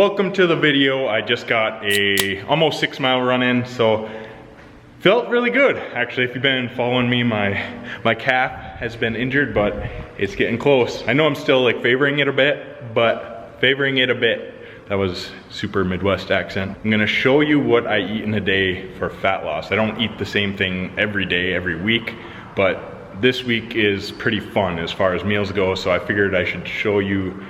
Welcome to the video. I just got a almost 6 mile run in, so felt really good. Actually, if you've been following me, my calf has been injured, but it's getting close. I know I'm still like favoring it a bit, but favoring it a bit. That was super Midwest accent. I'm gonna show you what I eat in a day for fat loss. I don't eat the same thing every day, every week, but this week is pretty fun as far as meals go, so I figured I should show you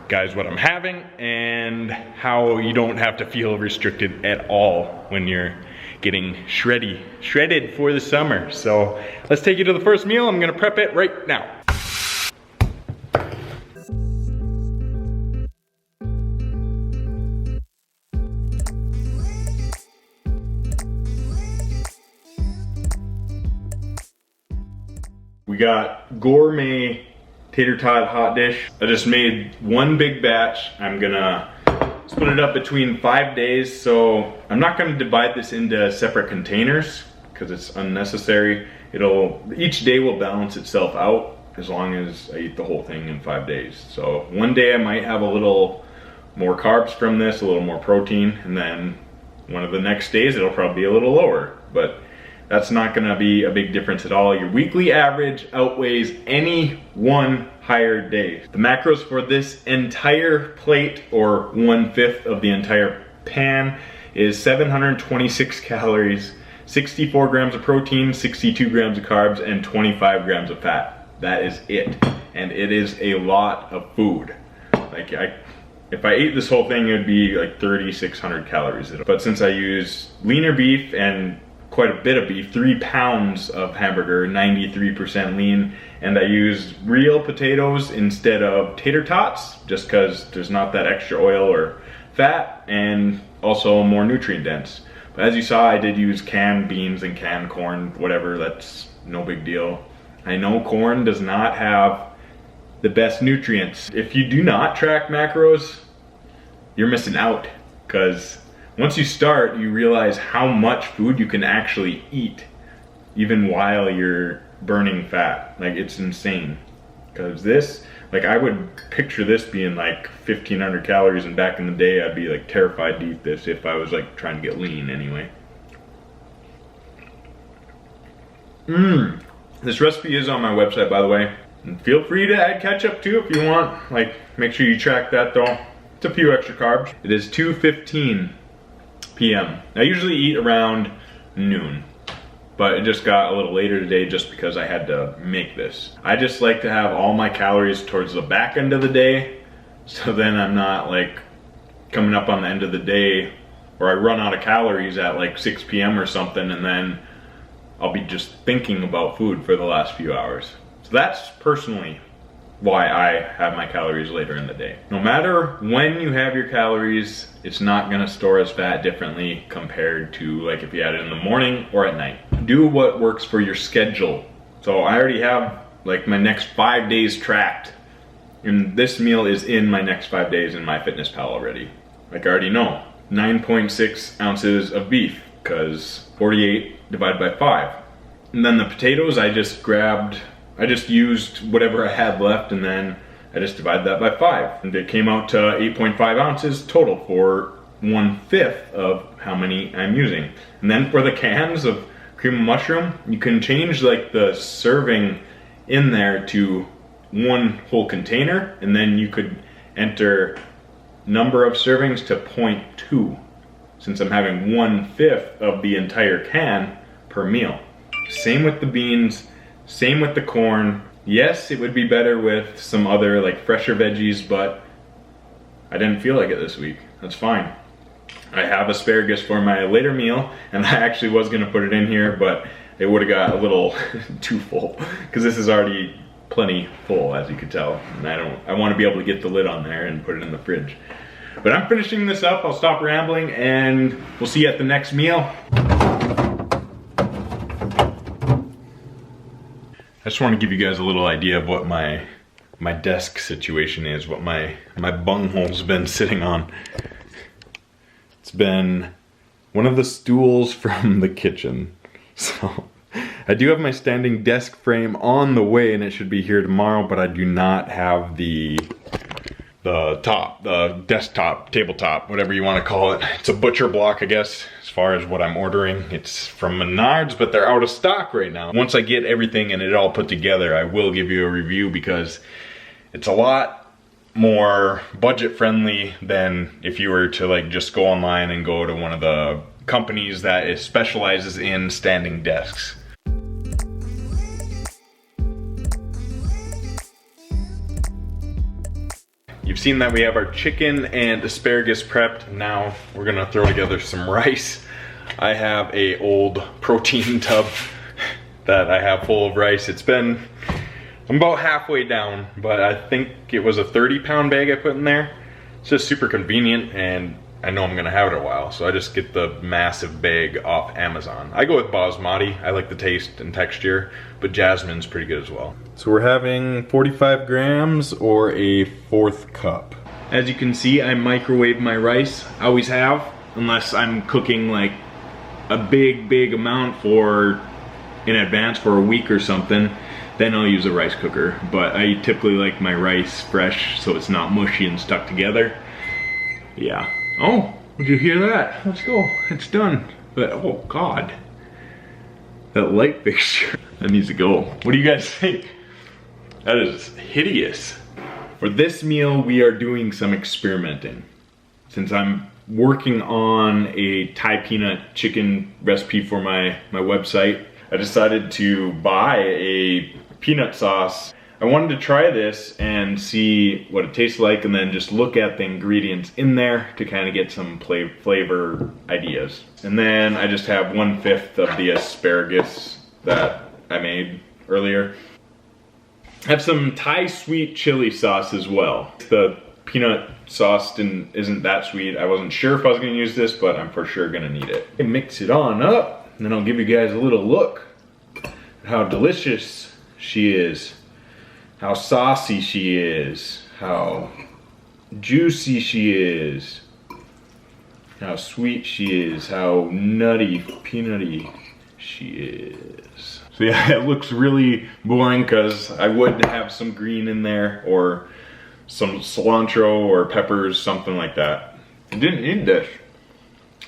guys what I'm having and how you don't have to feel restricted at all when you're getting shredded for the summer. So let's take you to the first meal. I'm gonna prep it right now. We got Gourmet Tater Tot hot dish. I just made one big batch. I'm gonna split it up between 5 days, so I'm not gonna divide this into separate containers because it's unnecessary. Each day will balance itself out as long as I eat the whole thing in 5 days. So one day I might have a little more carbs from this, a little more protein, and then one of the next days it'll probably be a little lower, but that's not gonna be a big difference at all. Your weekly average outweighs any one higher day. The macros for this entire plate, or 1/5 of the entire pan, is 726 calories, 64 grams of protein, 62 grams of carbs, and 25 grams of fat. That is it. And it is a lot of food. If I ate this whole thing, it would be like 3,600 calories. But since I use leaner beef and quite a bit of beef, 3 pounds of hamburger, 93% lean, and I use real potatoes instead of tater tots, just because there's not that extra oil or fat, and also more nutrient dense. But as you saw, I did use canned beans and canned corn, whatever, that's no big deal. I know corn does not have the best nutrients. If you do not track macros, you're missing out, because once you start, you realize how much food you can actually eat, even while you're burning fat. Like, it's insane. Because this, like, I would picture this being like 1,500 calories, and back in the day, I'd be like terrified to eat this if I was like trying to get lean anyway. This recipe is on my website, by the way. And feel free to add ketchup too if you want. Like, make sure you track that though. It's a few extra carbs. It is 2:15 p.m. I usually eat around noon, but it just got a little later today just because I had to make this. I just like to have all my calories towards the back end of the day, so then I'm not like coming up on the end of the day or I run out of calories at like 6 p.m. or something, and then I'll be just thinking about food for the last few hours. So that's personally why I have my calories later in the day. No matter when you have your calories, it's not gonna store as fat differently compared to like if you had it in the morning or at night. Do what works for your schedule. So I already have like my next 5 days tracked, and this meal is in my next 5 days in MyFitnessPal already. Like, I already know, 9.6 ounces of beef, because 48 divided by 5. And then the potatoes, I just used whatever I had left, and then I just divided that by 5. And it came out to 8.5 ounces total for 1/5 of how many I'm using. And then for the cans of cream of mushroom, you can change like the serving in there to 1 whole container, and then you could enter number of servings to 0.2, since I'm having 1/5 of the entire can per meal. Same with the beans. Same with the corn. Yes, it would be better with some other like fresher veggies, but I didn't feel like it this week. That's fine. I have asparagus for my later meal, and I actually was gonna put it in here, but it would've got a little too full, because this is already plenty full, as you could tell. And I wanna be able to get the lid on there and put it in the fridge. But I'm finishing this up. I'll stop rambling, and we'll see you at the next meal. I just want to give you guys a little idea of what my desk situation is, what my bunghole's been sitting on. It's been one of the stools from the kitchen. So I do have my standing desk frame on the way, and it should be here tomorrow, but I do not have the top, the desktop, tabletop, whatever you want to call it. It's a butcher block, I guess, as far as what I'm ordering. It's from Menards, but they're out of stock right now. Once I get everything and it all put together, I will give you a review because it's a lot more budget friendly than if you were to like just go online and go to one of the companies that specializes in standing desks. You've seen that we have our chicken and asparagus prepped. Now we're gonna throw together some rice. I have a old protein tub that I have full of rice. I'm about halfway down, but I think it was a 30-pound bag I put in there. It's just super convenient, and I know I'm gonna have it a while, so I just get the massive bag off Amazon. I go with basmati. I like the taste and texture, but jasmine's pretty good as well. So we're having 45 grams or a 1/4 cup. As you can see, I microwave my rice. I always have, unless I'm cooking like a big amount in advance for a week or something. Then I'll use a rice cooker, but I typically like my rice fresh so it's not mushy and stuck together. Yeah. Oh, did you hear that? Let's go. It's done. But oh God, that light fixture, that needs to go. What do you guys think? That is hideous. For this meal, we are doing some experimenting. Since I'm working on a Thai peanut chicken recipe for my website, I decided to buy a peanut sauce. I wanted to try this and see what it tastes like and then just look at the ingredients in there to kind of get some flavor ideas. And then I just have 1/5 of the asparagus that I made earlier. I have some Thai sweet chili sauce as well. The peanut sauce isn't that sweet. I wasn't sure if I was gonna use this, but I'm for sure gonna need it. Mix it on up, and then I'll give you guys a little look at how delicious she is, how saucy she is, how juicy she is, how sweet she is, how nutty, peanutty she is. So yeah, it looks really boring because I would have some green in there or some cilantro or peppers, something like that. I didn't need this.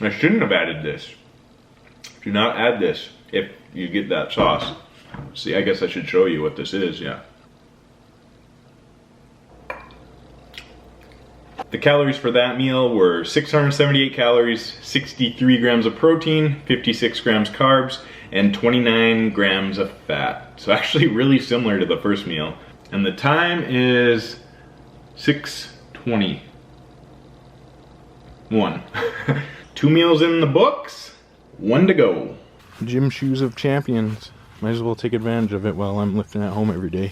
I shouldn't have added this. Do not add this if you get that sauce. See, I guess I should show you what this is, yeah. The calories for that meal were 678 calories, 63 grams of protein, 56 grams carbs, and 29 grams of fat. So actually really similar to the first meal. And the time is 6:21. 2 meals in the books, 1 to go. Gym shoes of champions. Might as well take advantage of it while I'm lifting at home every day.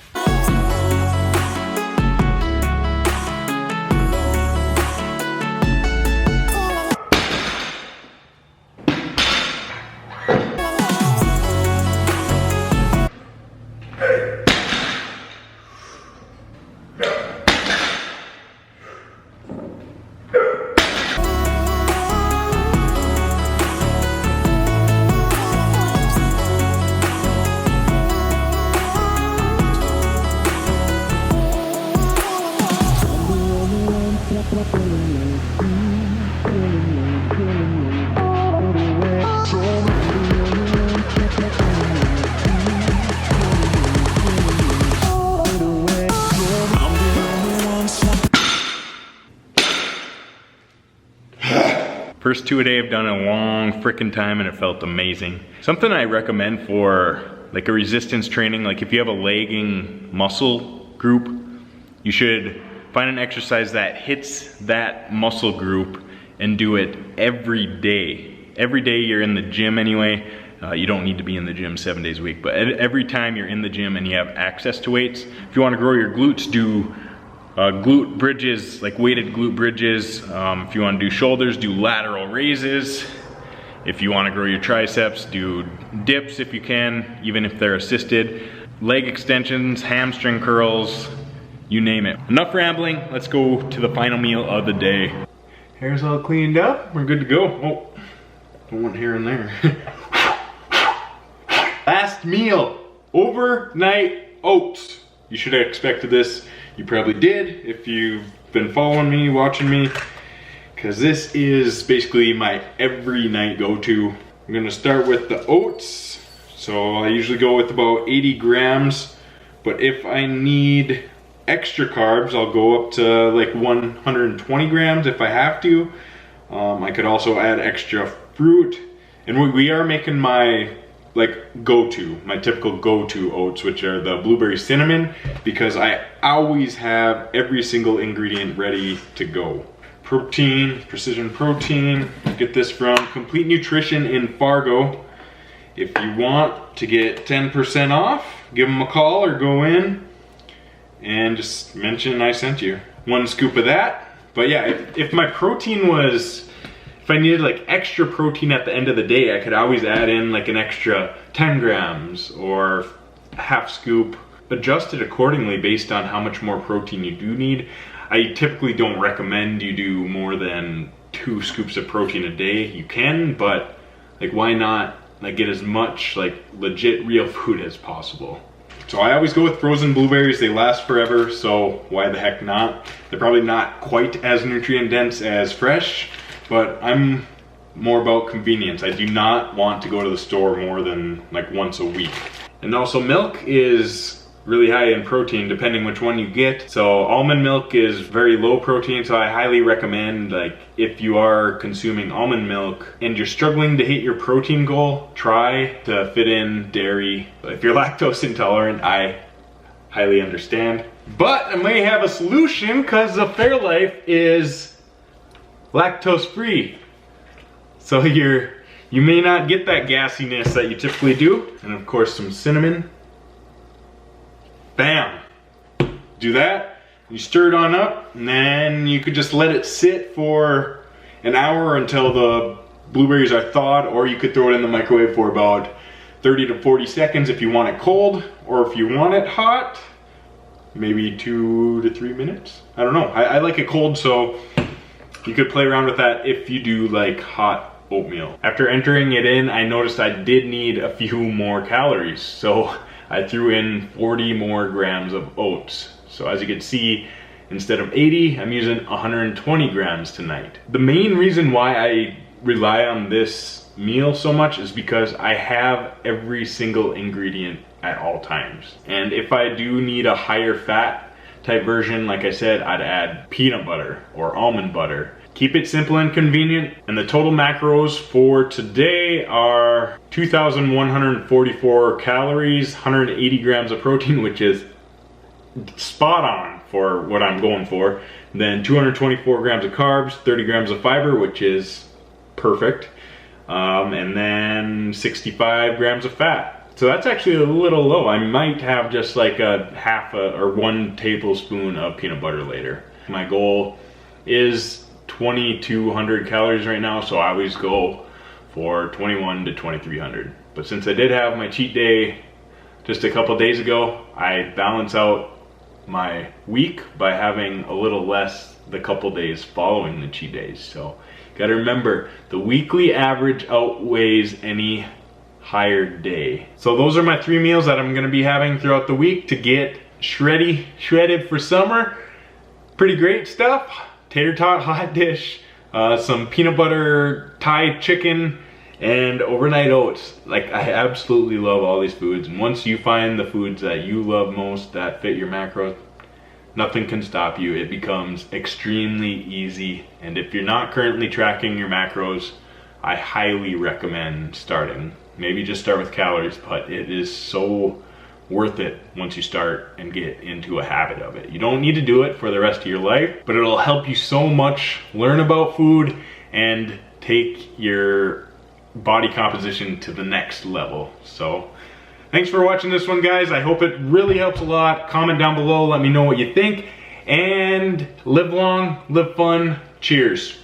First 2 a day I've done a long frickin' time and it felt amazing. Something I recommend for like a resistance training, like if you have a lagging muscle group, you should find an exercise that hits that muscle group and do it every day. Every day you're in the gym anyway. You don't need to be in the gym 7 days a week, but every time you're in the gym and you have access to weights, if you want to grow your glutes, do glute bridges, like weighted glute bridges. If you want to do shoulders, do lateral raises. If you want to grow your triceps, do dips if you can, even if they're assisted. Leg extensions, hamstring curls, you name it. Enough rambling, let's go to the final meal of the day. Hair's all cleaned up, we're good to go. Oh, don't want hair in there. Last meal, overnight oats. You should have expected this. You probably did if you been following me, watching me, because this is basically my every night go-to. I'm gonna start with the oats. So I usually go with about 80 grams, but if I need extra carbs, I'll go up to like 120 grams if I have to. I could also add extra fruit. And we are making my like go-to, my typical go-to oats, which are the blueberry cinnamon, because I always have every single ingredient ready to go. Protein, precision protein. Get this from Complete Nutrition in Fargo. If you want to get 10% off, give them a call or go in and just mention I sent you. 1 scoop of that. But yeah, if my protein was, if I needed like extra protein at the end of the day, I could always add in like an extra 10 grams or half scoop. Adjust it accordingly based on how much more protein you do need. I typically don't recommend you do more than 2 scoops of protein a day. You can, but like why not like get as much like legit real food as possible. So I always go with frozen blueberries. They last forever, so why the heck not? They're probably not quite as nutrient dense as fresh, but I'm more about convenience. I do not want to go to the store more than like once a week. And also milk is really high in protein depending which one you get. So almond milk is very low protein, so I highly recommend, like, if you are consuming almond milk and you're struggling to hit your protein goal, try to fit in dairy. If you're lactose intolerant, I highly understand. But I may have a solution, because the Fairlife is lactose free. So you may not get that gassiness that you typically do. And of course some cinnamon. Bam! Do that, you stir it on up, and then you could just let it sit for an hour until the blueberries are thawed, or you could throw it in the microwave for about 30 to 40 seconds if you want it cold, or if you want it hot, maybe 2 to 3 minutes. I don't know, I like it cold, so you could play around with that if you do like hot oatmeal. After entering it in, I noticed I did need a few more calories, so I threw in 40 more grams of oats. So as you can see, instead of 80, I'm using 120 grams tonight. The main reason why I rely on this meal so much is because I have every single ingredient at all times. And if I do need a higher fat type version, like I said, I'd add peanut butter or almond butter. Keep it simple and convenient, and the total macros for today are 2,144 calories, 180 grams of protein, which is spot on for what I'm going for. Then 224 grams of carbs, 30 grams of fiber, which is perfect. And then 65 grams of fat. So that's actually a little low. I might have just like a or 1 tablespoon of peanut butter later. My goal is 2,200 calories right now, so I always go for 2,100 to 2,300. But since I did have my cheat day just a couple days ago, I balance out my week by having a little less the couple days following the cheat days. So gotta remember, the weekly average outweighs any higher day. So those are my 3 meals that I'm gonna be having throughout the week to get shredded for summer. Pretty great stuff. Tater Tot Hotdish, some peanut butter Thai chicken, and overnight oats. Like, I absolutely love all these foods, and once you find the foods that you love most that fit your macros, nothing can stop you. It becomes extremely easy, and if you're not currently tracking your macros, I highly recommend starting. Maybe just start with calories, but it is so worth it once you start and get into a habit of it. You don't need to do it for the rest of your life, but it'll help you so much learn about food and take your body composition to the next level. So thanks for watching this one, guys. I hope it really helps a lot. Comment down below, let me know what you think, and live long, live fun. Cheers.